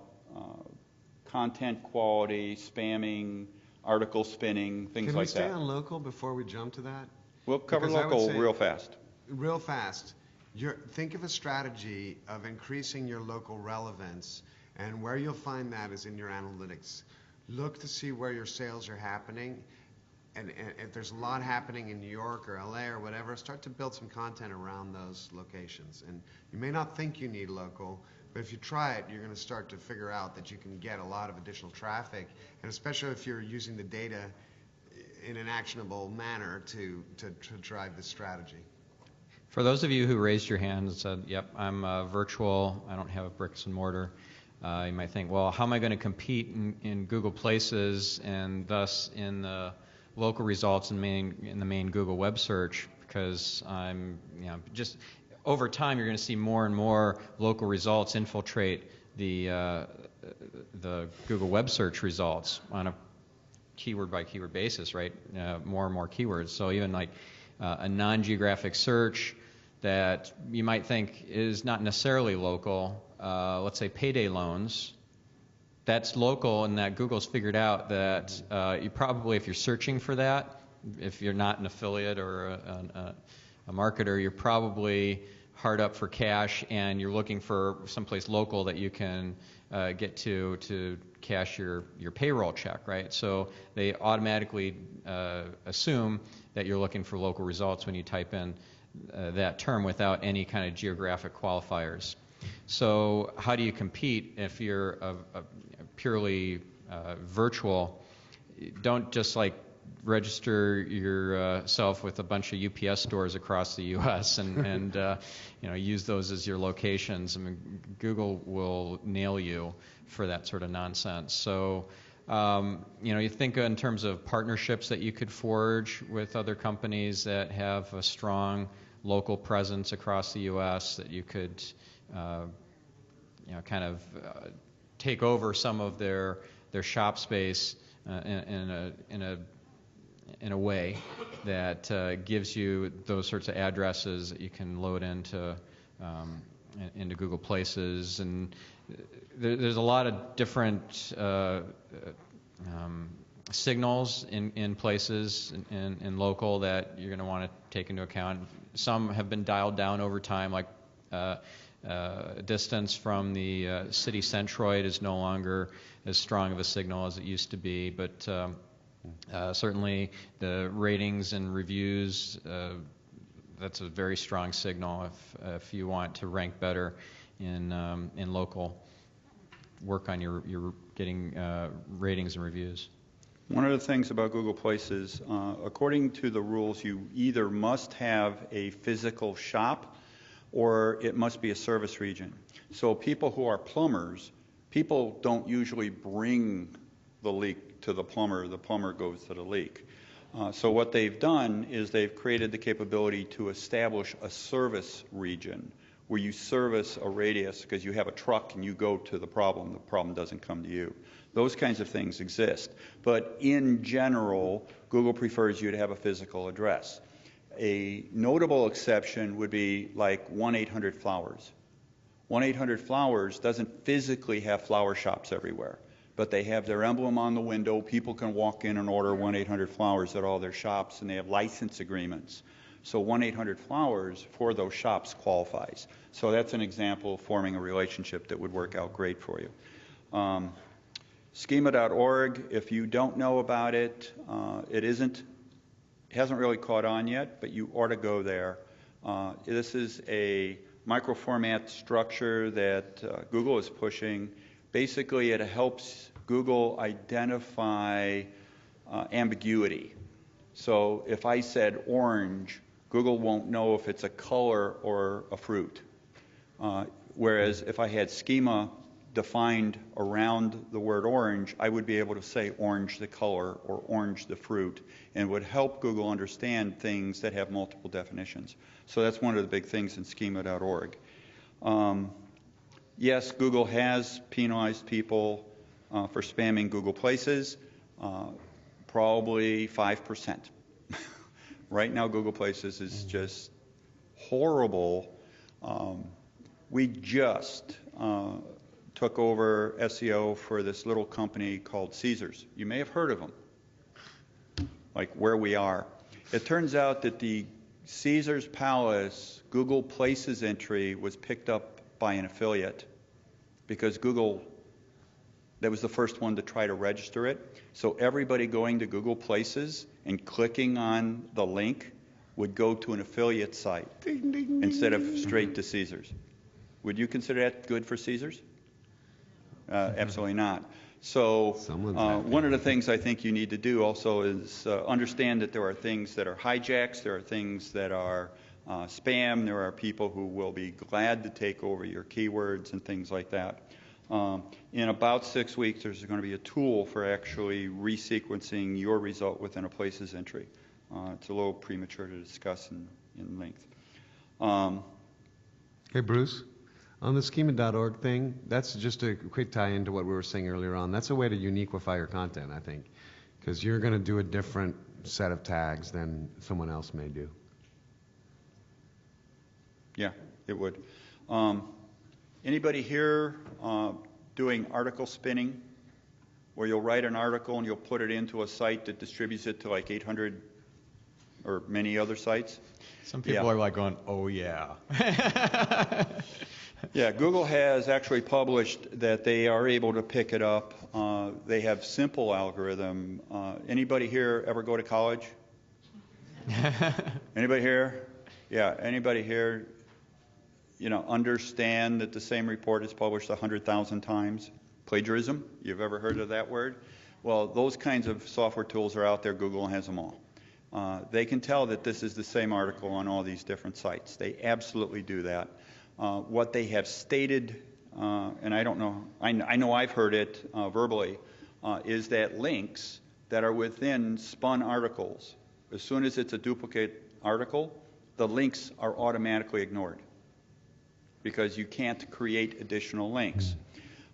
content quality, spamming, article spinning, things like that. Can we stay on local before we jump to that? We'll cover local real fast. Real fast. Think of a strategy of increasing your local relevance, and where you'll find that is in your analytics. Look to see where your sales are happening, and if there's a lot happening in New York or LA or whatever, start to build some content around those locations. And you may not think you need local, but if you try it, you're going to start to figure out that you can get a lot of additional traffic, and especially if you're using the data in an actionable manner to drive this strategy. For those of you who raised your hand and said, yep, I'm virtual, I don't have a bricks and mortar, you might think, well, how am I going to compete in Google Places and thus in the local results in the main Google web search? Because I'm, just over time, you're going to see more and more local results infiltrate the Google web search results on a keyword by keyword basis, right? More and more keywords. So even like a non-geographic search that you might think is not necessarily local, let's say payday loans, that's local, and that Google's figured out that you probably, if you're searching for that, if you're not an affiliate or marketer, you're probably hard up for cash and you're looking for someplace local that you can get to cash your payroll check, right? So they automatically assume that you're looking for local results when you type in that term without any kind of geographic qualifiers. So how do you compete if you're a purely virtual? Don't just like register yourself with a bunch of UPS stores across the U.S. and use those as your locations. I mean, Google will nail you for that sort of nonsense. So you think in terms of partnerships that you could forge with other companies that have a strong local presence across the U.S. that you could kind of take over some of their shop space in a way that gives you those sorts of addresses that you can load into Google Places. And there's a lot of different signals in places in local that you're going to want to take into account. Some have been dialed down over time, like distance from the city centroid is no longer as strong of a signal as it used to be, but certainly the ratings and reviews, that's a very strong signal if you want to rank better in local. Work on your getting ratings and reviews. One of the things about Google Places, according to the rules, you either must have a physical shop or it must be a service region. So people who are plumbers, people don't usually bring the leak to the plumber goes to the leak. So what they've done is they've created the capability to establish a service region where you service a radius because you have a truck and you go to the problem doesn't come to you. Those kinds of things exist. But in general, Google prefers you to have a physical address. A notable exception would be like 1-800-Flowers. 1-800-Flowers doesn't physically have flower shops everywhere, but they have their emblem on the window. People can walk in and order 1-800-Flowers at all their shops, and they have license agreements. So 1-800-Flowers for those shops qualifies. So that's an example of forming a relationship that would work out great for you. Schema.org, if you don't know about it, it hasn't really caught on yet, but you ought to go there. This is a microformat structure that Google is pushing. Basically, it helps Google identify ambiguity. So if I said orange, Google won't know if it's a color or a fruit. Whereas if I had schema defined around the word orange, I would be able to say orange the color or orange the fruit, and would help Google understand things that have multiple definitions. So that's one of the big things in schema.org. Yes, Google has penalized people for spamming Google Places, probably 5%. Right now, Google Places is just horrible. We just took over SEO for this little company called Caesars. You may have heard of them, like where we are. It turns out that the Caesars Palace Google Places entry was picked up by an affiliate because Google, that was the first one to try to register it. So everybody going to Google Places and clicking on the link would go to an affiliate site instead of straight to Caesars. Would you consider that good for Caesars? Absolutely not. So one of the things I think you need to do also is understand that there are things that are hijacks, there are things that are spam, there are people who will be glad to take over your keywords and things like that. In about 6 weeks, there's going to be a tool for actually resequencing your result within a Places entry. It's a little premature to discuss in length. Hey, Bruce. On the schema.org thing, that's just a quick tie into what we were saying earlier on. That's a way to uniquify your content, I think, because you're going to do a different set of tags than someone else may do. Yeah, it would. Anybody here doing article spinning, where you'll write an article and you'll put it into a site that distributes it to like 800 or many other sites. Some people are like going, oh yeah. Yeah, Google has actually published that they are able to pick it up. They have simple algorithm. Anybody here ever go to college? Anybody here? Yeah, anybody here, understand that the same report is published 100,000 times? Plagiarism? You've ever heard of that word? Well, those kinds of software tools are out there. Google has them all. They can tell that this is the same article on all these different sites. They absolutely do that. What they have stated, and I don't know, I know I've heard it verbally, is that links that are within spun articles, as soon as it's a duplicate article, the links are automatically ignored because you can't create additional links.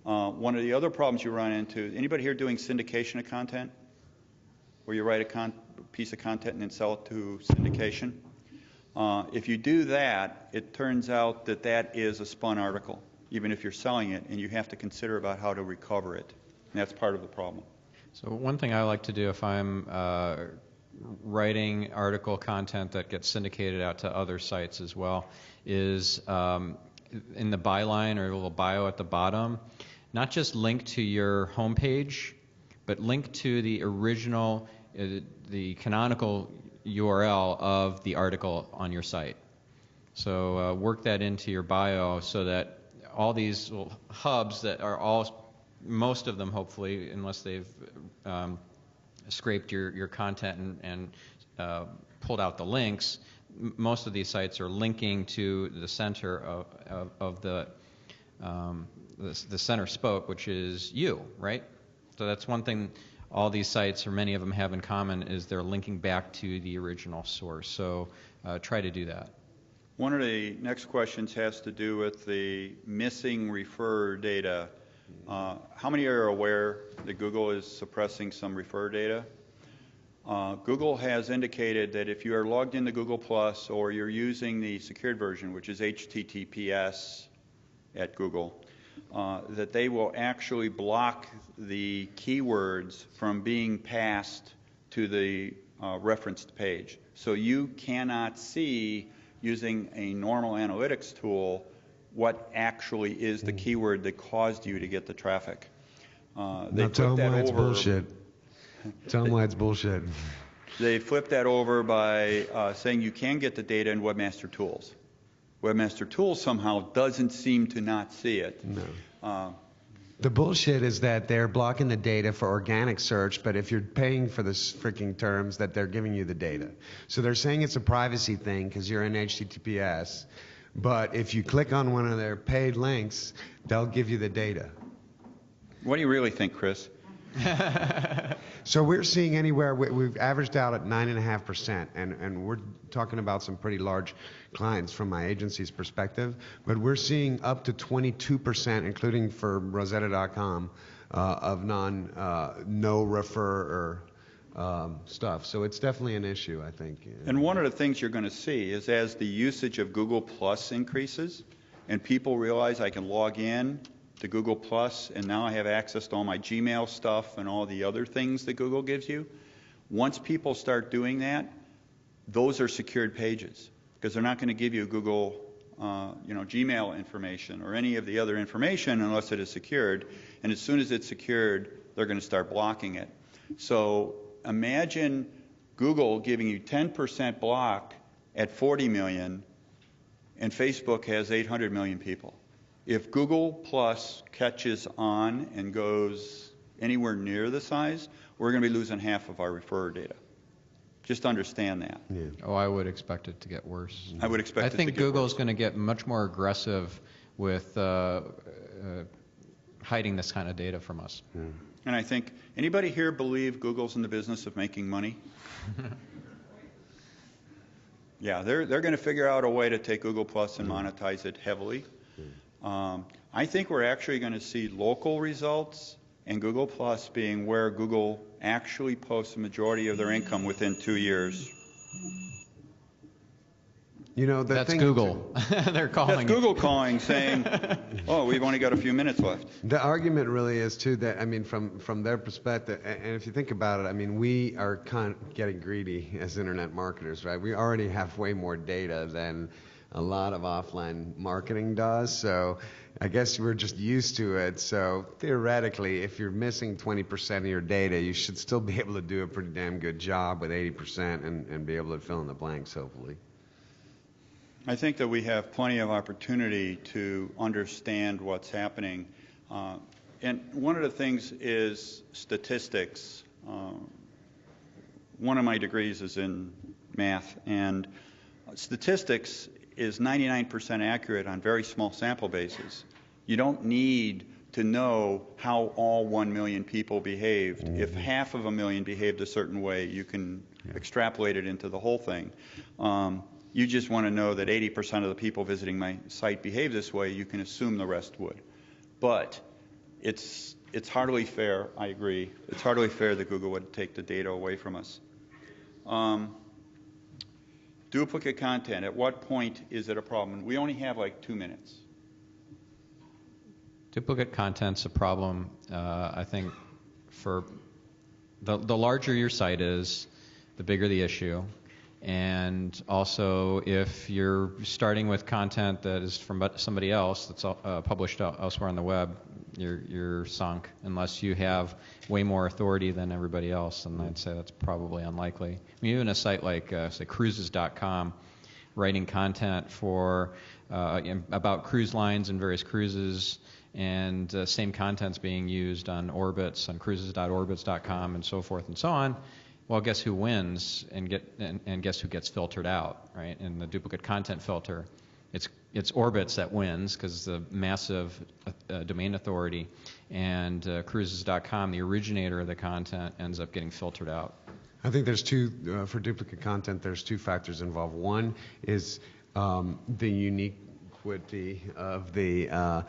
One of the other problems you run into, anybody here doing syndication of content? Where you write a piece of content and then sell it to syndication? If you do that, it turns out that that is a spun article, even if you're selling it, and you have to consider about how to recover it. And that's part of the problem. So one thing I like to do if I'm writing article content that gets syndicated out to other sites as well is in the byline or a little bio at the bottom, not just link to your homepage, but link to the original, the canonical URL of the article on your site. So work that into your bio so that all these little hubs that are most of them hopefully, unless they've scraped your content and pulled out the links, most of these sites are linking to the center of the center spoke, which is you, right? So that's one thing all these sites, or many of them, have in common is they're linking back to the original source. So try to do that. One of the next questions has to do with the missing refer data. How many are aware that Google is suppressing some refer data? Google has indicated that if you are logged into Google Plus or you're using the secured version, which is HTTPS at Google, that they will actually block the keywords from being passed to the referenced page. So you cannot see, using a normal analytics tool, what actually is the keyword that caused you to get the traffic. They tell them why it's bullshit. Tell them why it's bullshit. They flipped that over by saying you can get the data in Webmaster Tools. Webmaster Tools somehow doesn't seem to not see it. No. The bullshit is that they're blocking the data for organic search, but if you're paying for the freaking terms, that they're giving you the data. So they're saying it's a privacy thing because you're in HTTPS, but if you click on one of their paid links, they'll give you the data. What do you really think, Chris? So we're seeing anywhere, we've averaged out at 9.5%, and we're talking about some pretty large clients from my agency's perspective, but we're seeing up to 22%, including for Rosetta.com, of no refer stuff. So it's definitely an issue, I think. And one of the things you're going to see is as the usage of Google Plus increases and people realize I can log in to Google Plus and now I have access to all my Gmail stuff and all the other things that Google gives you, once people start doing that, those are secured pages because they're not going to give you Google Gmail information or any of the other information unless it is secured. And as soon as it's secured, they're going to start blocking it. So imagine Google giving you 10% block at 40 million and Facebook has 800 million people. If Google Plus catches on and goes anywhere near the size, we're going to be losing half of our referrer data. Just understand that. Yeah. Oh, I would expect it to get worse. I would expect it to get worse. I think Google's going to get much more aggressive with hiding this kind of data from us. Yeah. And I think, anybody here believe Google's in the business of making money? Yeah, they're going to figure out a way to take Google Plus and monetize it heavily. I think we're actually going to see local results and Google Plus being where Google actually posts the majority of their income within 2 years. You know, That's Google. They're calling. That's Google calling, saying, "Oh, we've only got a few minutes left." The argument really is too that, I mean, from their perspective, and if you think about it, I mean, we are kind of getting greedy as internet marketers, right? We already have way more data than a lot of offline marketing does, so I guess we're just used to it. So theoretically, if you're missing 20% of your data, you should still be able to do a pretty damn good job with 80% and be able to fill in the blanks, hopefully. I think that we have plenty of opportunity to understand what's happening. And one of the things is statistics. One of my degrees is in math, and statistics is 99% accurate on very small sample bases. You don't need to know how all 1 million people behaved. Mm-hmm. If half of a million behaved a certain way, you can extrapolate it into the whole thing. You just want to know that 80% of the people visiting my site behave this way. You can assume the rest would. But it's hardly fair, I agree, it's hardly fair that Google would take the data away from us. Duplicate content, at what point is it a problem? We only have like 2 minutes. Duplicate content's a problem, I think, for the larger your site is, the bigger the issue. And also, if you're starting with content that is from somebody else that's published elsewhere on the web, you're sunk unless you have way more authority than everybody else, and I'd say that's probably unlikely. I mean, even a site like, say, cruises.com, writing content for about cruise lines and various cruises, and same content's being used on orbits, on cruises.orbits.com, and so forth and so on. Well, guess who wins, and guess who gets filtered out, right? In the duplicate content filter, it's Orbitz that wins because the massive domain authority, and cruises.com, the originator of the content, ends up getting filtered out. I think there's for duplicate content, there's two factors involved. One is the uniquity of the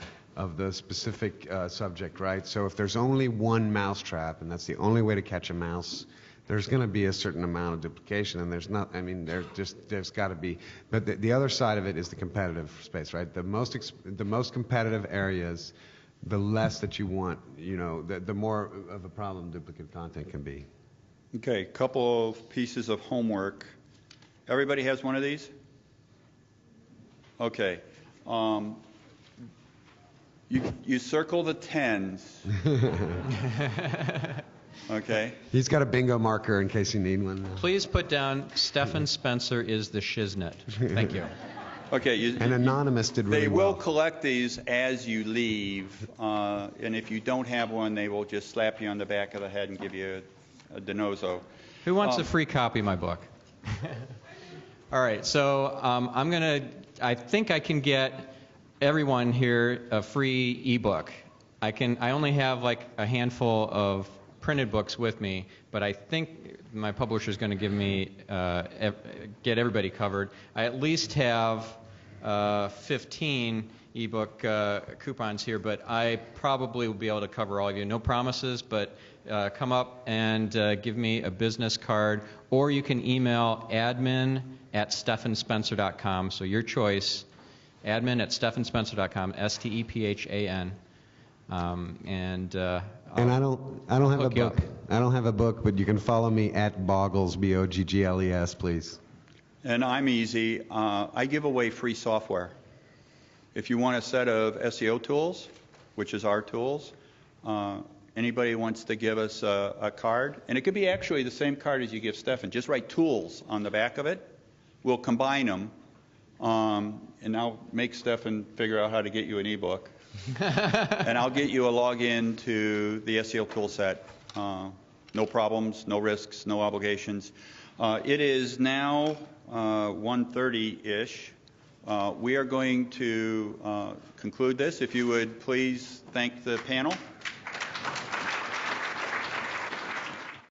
specific subject, right? So if there's only one mousetrap, and that's the only way to catch a mouse, there's going to be a certain amount of duplication, and there's got to be. But the other side of it is the competitive space, right? The most competitive areas, the less that you want, the more of a problem duplicate content can be. Okay, couple of pieces of homework. Everybody has one of these? Okay. You circle the tens. Okay. He's got a bingo marker in case you need one. Please put down Stephan Spencer is the shiznit. Thank you. Okay. And Anonymous did really well. They will collect these as you leave, and if you don't have one, they will just slap you on the back of the head and give you a denozo. Who wants a free copy of my book? All right. So I think I can get everyone here a free ebook. I only have like a handful of printed books with me, but I think my publisher is going to give me get everybody covered. I at least have 15 ebook coupons here, but I probably will be able to cover all of you. No promises, but come up and give me a business card, or you can email admin@stephanspencer.com. So your choice, admin@stephanspencer.com, STEPHAN, and I don't have a book. I don't have a book, but you can follow me at Boggs, Boggles, please. And I'm easy. I give away free software. If you want a set of SEO tools, which is our tools, anybody wants to give us a card, and it could be actually the same card as you give Stephan. Just write tools on the back of it. We'll combine them, and I'll make Stephan figure out how to get you an ebook. And I'll get you a login to the SEO tool set. No problems, no risks, no obligations. It is now 1:30-ish. We are going to conclude this. If you would please thank the panel.